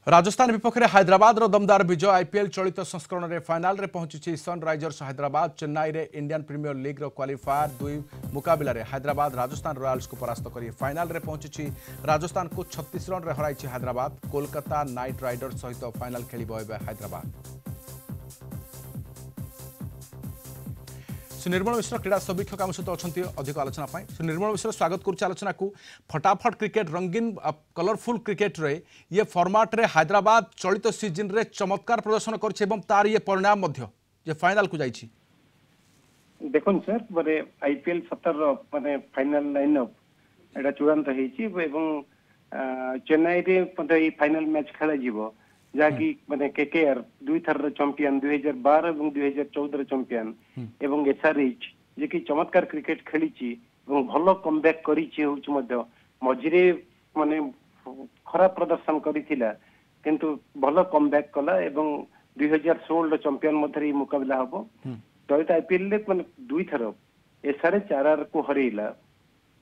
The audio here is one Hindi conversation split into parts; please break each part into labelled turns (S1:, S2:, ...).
S1: राजस्थान विपक्ष में हैदराबाद दमदार विजय आईपीएल चलित संस्करण में फाइनाल रे पहुंची सनराइजर्स हैदराबाद चेन्नई रे इंडियन प्रीमियर लीग क्वालिफायर दुई मुकाबला रे हैदराबाद राजस्थान रॉयल्स को परास्त कर फाइनाल रे पहुंची राजस्थान को 36 रन रे हराई हैदराबाद कोलकाता नाइट राइडर्स सहित फाइनाल खेल हैदराबाद। निर्मल मिश्र क्रीड़ा समीक्षक आम सहित अच्छा अधिक आलोचना निर्मल मिश्र स्वागत करुच्च आलोचना को फटाफट क्रिकेट रंगीन कलरफुल क्रिकेट रे ये फॉर्मेट रे हैदराबाद चलित सीजन रे चमत्कार प्रदर्शन कर ये परिणाम जे फाइनल को जाइछि।
S2: देखो सर माने आईपीएल 17 माने फाइनल लाइनअप एटा चूड़ांत हेछि एवं चेन्नई रे मध्ये फाइनल मैच खेला जीवो जाकि माने केकेआर दुई थर चैंपियन 2012 एवं 2014 चैंपियन एवं एसआरएच जे कि चमत्कार क्रिकेट खेलीची एवं भलो कमबैक करिछि होछ मध्ये मझिरे माने खराब प्रदर्शन करिथिला किंतु भलो कमबैक कला एवं 2016 चैंपियन मध्ये मुकाबला हबो। चलित आईपीएल ले माने दुई थर एसआरएच आरआर को हरेला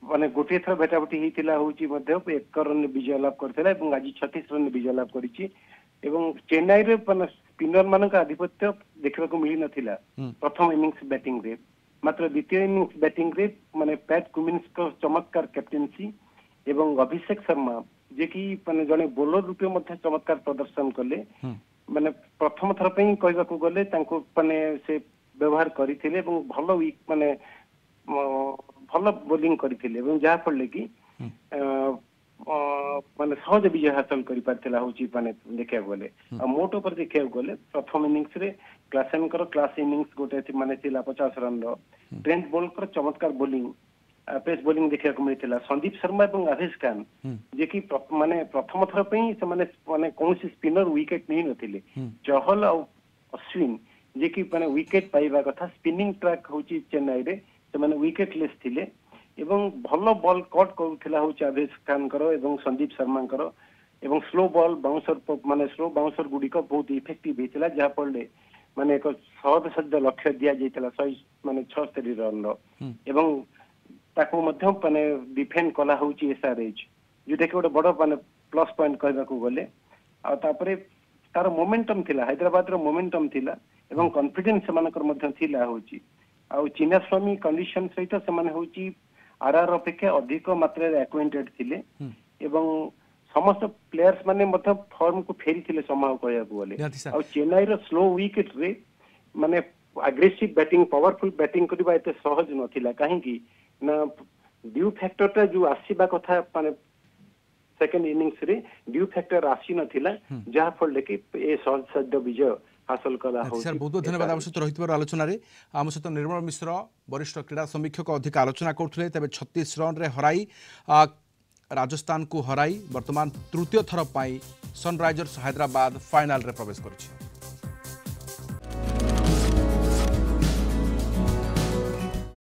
S2: माने गोटे थर भेटाभेटी हेतिला होची मध्ये 1 रन विजय लाभ करथिला एवं आज 36 रन विजय लाभ करिछि एवं चेन्नई रे स्पिनर मानक आधिपत्य देखा मिली नथिला प्रथम इनिंग्स बैटिंग रे मात्र द्वितीय इनिंग्स बैटिंग रे माने पैट कुमिन्स को चमत्कार कैप्टेंसी एवं अभिषेक शर्मा जे कि माने जने बोलर रूपे मध्ये चमत्कार प्रदर्शन कले माने प्रथम थर पे कहबा को गले तांको माने से व्यवहार करिथिले एवं भलो वीक माने भलो बॉलिंग करिथिले एवं जा फल कि माने सहज विजय हासिल करि पारथिला होची माने देखिया गले मोट ऊपर देखिया गले प्रथम इनिंग्स रे क्लासेनकर क्लास इनिंग्स गोटे माने थिला 50 रन रो ट्रेंट बोल्कर चमत्कार बॉलिंग पेस बॉलिंग देखिया को मिथिला संदीप शर्मा एवं आवेश खान जे कि माने प्रथम थर पे से माने कोनसी स्पिनर विकेट नहीं नथिले चहल और अश्विन जे कि माने विकेट पाइबा कथा स्पिनिंग ट्रैक होची चेन्नई रे से माने विकेट लेस थिले एवं भलो बॉल कट करुथिला होची आवेश खान करो एवं संदीप शर्मा करो एवं स्लो बॉल बाउंसर माने स्लो बाउंसर गुडी को बहुत इफेक्टिव हेतिला जहा पड़ले माने एक सहज सज्ज लक्ष्य दिया जाइतला 100 माने 76 रन रो एवं ताको मध्य माने डिफेंड कला होची एसआरएच जोटा कि गोटे बड़ माने प्लस पॉइंट कहबा को गले आ तापरे तार मोमेंटम थिला हैदराबाद रो मोमेंटम थिला एवं कॉन्फिडेंस समानकर मध्य थिला होची आ चिन्नास्वामी कंडीशन सहित समान होची आरआर अपेक्षा अधिक मात्रा एक्वेंटेड थिले एवं समस्त प्लेयर्स माने मतलब फॉर्म को फेरी थिले समाव कहया को बोले और चेन्नई रो स्लो विकेट रे माने एग्रेसिव बैटिंग पावरफुल बैटिंग करबा एते सहज नथिला काहे कि ना ड्यू फैक्टर ता जो आसीबा कथा माने सेकंड इनिंग्स रे ड्यू फैक्टर आसी नथिला जहा फल लेके ए सहज सद्य विजय हासिल कला हो।
S1: सर बहुत बहुत धन्यवाद आम सहित रही आलोचन आम सहित निर्मल मिश्र वरिष्ठ क्रीड़ा समीक्षक अधिक आलोचना करते तेज 36 रन रे हराई राजस्थान को हराई वर्तमान तृतीय थर सनराइजर्स हैदराबाद फाइनाल रे प्रवेश करिछि।